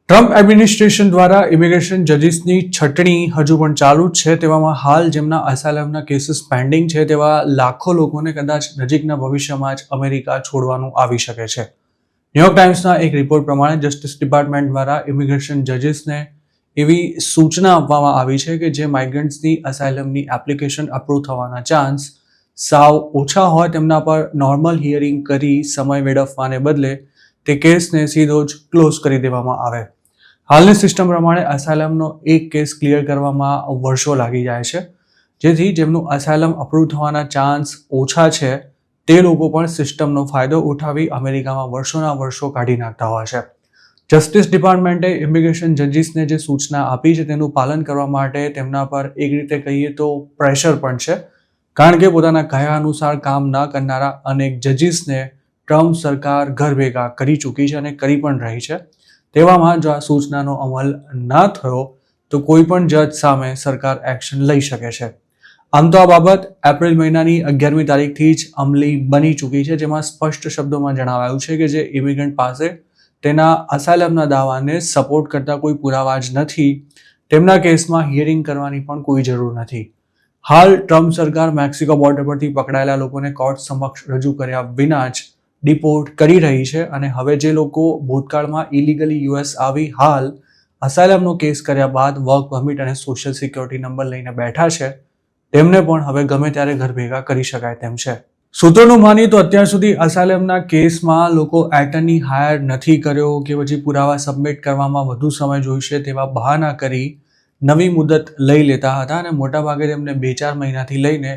Trump administration દ્વારા immigration જજીસની છટણી હજુ પણ ચાલુ જ છે. તેવામાં હાલ જેમના અસાયલમના કેસીસ પેન્ડિંગ છે તેવા લાખો લોકોને કદાચ નજીકના ભવિષ્યમાં જ અમેરિકા છોડવાનું આવી શકે છે. ન્યૂયોર્ક ટાઈમ્સના એક રિપોર્ટ પ્રમાણે જસ્ટિસ ડિપાર્ટમેન્ટ દ્વારા ઇમિગ્રેશન જજીસને એવી સૂચના આપવામાં આવી છે કે જે માઇગ્રન્ટ્સની અસાયલમની એપ્લિકેશન અપ્રૂવ થવાના ચાન્સ સાવ ઓછા હોય તેમના પર નોર્મલ હિયરિંગ કરી સમય વેડફવાને બદલે તે કેસને સીધો જ ક્લોઝ કરી દેવામાં આવે. હાલની સિસ્ટમ પ્રમાણે અસાયલમનો એક કેસ ક્લિયર કરવામાં વર્ષો લાગી જાય છે, જેથી જેમનું અસાયલમ અપ્રૂવ થવાના ચાન્સ ઓછા છે તે લોકો પણ સિસ્ટમનો ફાયદો ઉઠાવી અમેરિકામાં વર્ષોના વર્ષો કાઢી નાખતા હોય છે. જસ્ટિસ ડિપાર્ટમેન્ટે ઇમિગ્રેશન જજીસને જે સૂચના આપી છે તેનું પાલન કરવા માટે તેમના પર એક રીતે કહીએ તો પ્રેશર પણ છે, કારણ કે પોતાના કહ્યા અનુસાર કામ ન કરનારા અનેક જજીસને ટ્રમ્પ સરકાર ઘર ભેગા કરી ચૂકી છે અને કરી પણ રહી છે. તેવામાં જો આ સૂચનાનો અમલ ના થયો તો કોઈ પણ જજ સામે સરકાર એક્શન લઈ શકે છે. આમ તો આ બાબત એપ્રિલ મહિનાની 11મી તારીખથી જ અમલી બની ચૂકી છે, જેમાં સ્પષ્ટ શબ્દોમાં જણાવાયું છે કે જે ઇમિગ્રન્ટ પાસે તેના અસાયલમના દાવાને સપોર્ટ કરતા કોઈ પુરાવા જ નથી તેમના કેસમાં હિયરિંગ કરવાની પણ કોઈ જરૂર નથી. હાલ ટ્રમ્પ સરકાર મેક્સિકો બોર્ડર પરથી પકડાયેલા લોકોને કોર્ટ સમક્ષ રજૂ કર્યા વિના જ ડિપોર્ટ કરી રહી છે અને હવે જે લોકો ભૂતકાળમાં ઇલીગલી યુએસ આવી હાલ અસાયલમનો કેસ કર્યા બાદ વર્ક પરમિટ અને સોશિયલ સિક્યોરિટી નંબર લઈને બેઠા છે તેમને પણ હવે ગમે ત્યારે ઘર ભેગા કરી શકાય તેમ છે. સૂત્રોનું માનીએ તો અત્યાર સુધી અસાયલમના કેસમાં લોકો એટર્ની હાયર નથી કર્યો કે પછી પુરાવા સબમિટ કરવામાં વધુ સમય જોઈશે તેવા બહાના કરી નવી મુદત લઈ લેતા હતા અને મોટાભાગે તેમને 2-4 મહિનાથી લઈને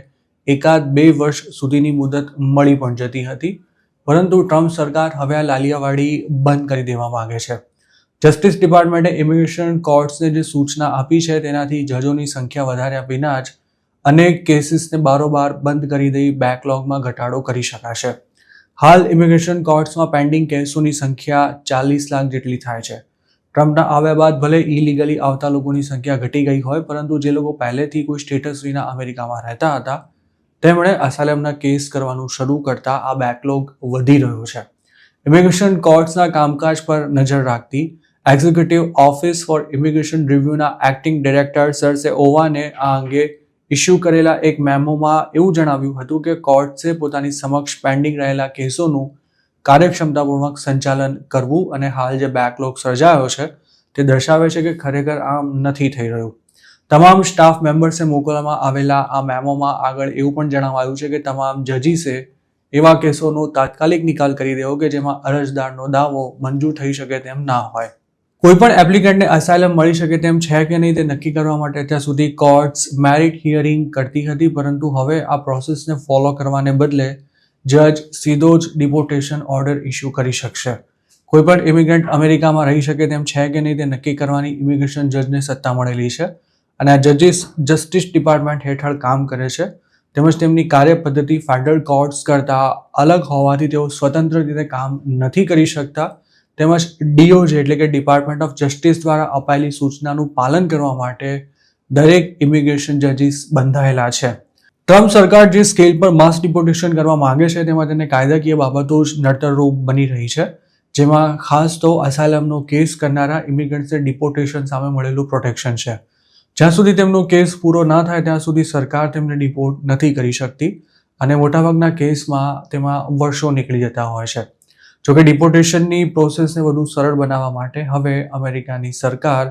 1-2 વર્ષ સુધીની મુદત મળી પણ જતી હતી. પરંતુ ટ્રમ્પ સરકાર હવે આ લાલિયાવાડી બંધ કરી દેવા માંગે છે. જસ્ટિસ ડિપાર્ટમેન્ટે ઇમિગ્રેશન કોર્ટ્સને જે સૂચના આપી છે તેનાથી જજોની સંખ્યા વધાર્યા વિના જ અનેક કેસીસને બારોબાર બંધ કરી દઈ બેકલોગમાં ઘટાડો કરી શકાશે. હાલ ઇમિગ્રેશન કોર્ટ્સમાં પેન્ડિંગ કેસોની સંખ્યા 40 લાખ જેટલી થાય છે. ટ્રમ્પના આવ્યા બાદ ભલે ઇલીગલી આવતા લોકોની સંખ્યા ઘટી ગઈ હોય, પરંતુ જે લોકો પહેલેથી કોઈ સ્ટેટસ વિના અમેરિકામાં રહેતા હતા તેમણે અસાયલમના કેસ કરવાનું શરૂ કરતા આ બેકલોગ વધી રહ્યો છે. ઇમિગ્રેશન કોર્ટ્સના કામકાજ પર નજર રાખતી એક્ઝિક્યુટિવ ઓફિસ ફોર ઇમિગ્રેશન રિવ્યુના એક્ટિંગ ડાયરેક્ટર સરસે ઓવાને આ અંગે ઇસ્યુ કરેલા એક મેમોમાં એવું જણાવ્યું હતું કે કોર્ટ્સે પોતાની સમક્ષ પેન્ડિંગ રહેલા કેસોનું કાર્યક્ષમતાપૂર્વક સંચાલન કરવું અને હાલ જે બેકલોગ સર્જાયો છે તે દર્શાવે છે કે ખરેખર આમ નથી થઈ રહ્યું. તમામ સ્ટાફ મેમ્બર્સે મોકલવામાં આવેલા આ મેમોમાં આગળ એવું પણ જણાવાયું છે કે તમામ જજીસે એવા કેસોનો તાત્કાલિક નિકાલ કરી દેવો કે જેમાં અરજદારનો દાવો મંજૂર થઈ શકે તેમ ના હોય. કોઈ પણ એપ્લિકન્ટને અસાયલમ મળી શકે તેમ છે કે નહીં તે નક્કી કરવા માટે અત્યાર સુધી કોર્ટ્સ મેરિટ હિયરિંગ કરતી હતી, પરંતુ હવે આ પ્રોસેસને ફોલો કરવાને બદલે જજ સીધો જ ડિપોર્ટેશન ઓર્ડર ઇસ્યુ કરી શકશે. કોઈ પણ ઇમિગ્રન્ટ અમેરિકામાં રહી શકે તેમ છે કે નહીં તે નક્કી કરવાની ઇમિગ્રેશન જજને સત્તા મળેલી છે અને આ જજીસ જસ્ટિસ ડિપાર્ટમેન્ટ હેઠળ કામ કરે છે, તેમજ તેમની કાર્યપદ્ધતિ ફેડરલ કોર્ટ્સ કરતાં અલગ હોવાથી તેઓ સ્વતંત્ર રીતે કામ નથી કરી શકતા, તેમજ DOJ એટલે કે ડિપાર્ટમેન્ટ ઓફ જસ્ટિસ દ્વારા અપાયેલી સૂચનાનું પાલન કરવા માટે દરેક ઇમિગ્રેશન જજીસ બંધાયેલા છે. ટ્રમ્પ સરકાર જે સ્કેલ પર માસ ડિપોર્ટેશન કરવા માંગે છે તેમાં તેને કાયદાકીય બાબતો જ નડતરરૂપ બની રહી છે, જેમાં ખાસ તો અસાયલમનો કેસ કરનારા ઇમિગ્રન્ટ્સને ડિપોર્ટેશન સામે મળેલું પ્રોટેક્શન છે. જ્યાં સુધી તેમનો કેસ પૂરો ના થાય ત્યાં સુધી સરકાર તેમને ડિપોર્ટ નથી કરી શકતી અને મોટાભાગના કેસમાં તેમાં વર્ષો નીકળી જતા હોય છે. જોકે ડિપોર્ટેશનની પ્રોસેસને વધુ સરળ બનાવવા માટે હવે અમેરિકાની સરકાર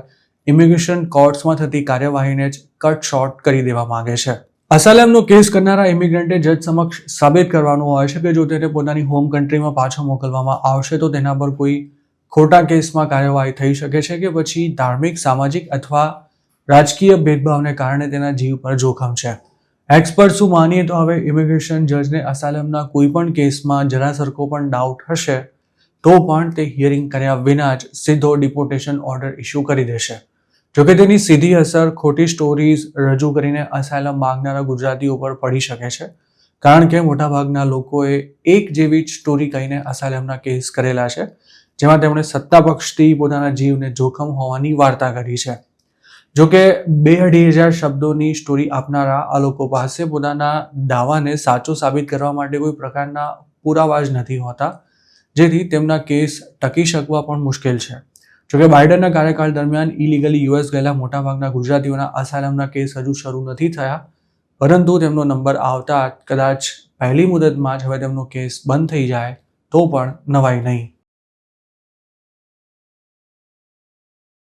ઇમિગ્રેશન કોર્ટ્સમાં થતી કાર્યવાહીને જ કટ શોર્ટ કરી દેવા માંગે છે. અસાયલમનો કેસ કરનારા ઇમિગ્રન્ટે જજ સમક્ષ સાબિત કરવાનું હોય છે કે જો તેને પોતાની હોમ કન્ટ્રીમાં પાછો મોકલવામાં આવશે તો તેના પર કોઈ ખોટા કેસમાં કાર્યવાહી થઈ શકે છે કે પછી ધાર્મિક, સામાજિક અથવા રાજકીય ભેદભાવને કારણે તેના જીવ પર જોખમ છે. એક્સપર્ટ્સનું માનીએ તો હવે ઇમિગ્રેશન જજને અસાયલમના કોઈ પણ કેસમાં જરા સરખો પણ ડાઉટ હશે તો પણ તે હિયરિંગ કર્યા વિના જ સીધો ડિપોર્ટેશન ઓર્ડર ઇસ્યુ કરી દેશે. જોકે તેની સીધી અસર ખોટી સ્ટોરીઝ રજૂ કરીને અસાયલમ માંગનારા ગુજરાતીઓ પર પડી શકે છે, કારણ કે મોટાભાગના લોકોએ એક જેવી જ સ્ટોરી કહીને અસાયલમના કેસ કરેલા છે, જેમાં તેમણે સત્તા પક્ષથી પોતાના જીવને જોખમ હોવાની વાર્તા કરી છે. જોકે 2,500 શબ્દોની સ્ટોરી આપનારા આ લોકો પાસે પોતાના દાવાને સાચો સાબિત કરવા માટે કોઈ પ્રકારના પુરાવા જ નથી હોતા, જેથી તેમના કેસ ટકી શકવા પણ મુશ્કેલ છે. જોકે બાઇડનના કાર્યકાળ દરમિયાન ઇલીગલી યુએસ ગયેલા મોટાભાગના ગુજરાતીઓના અસાયલમના કેસ હજુ શરૂ નથી થયા, પરંતુ તેમનો નંબર આવતા કદાચ પહેલી મુદતમાં જ હવે તેમનો કેસ બંધ થઈ જાય તો પણ નવાઈ નહીં.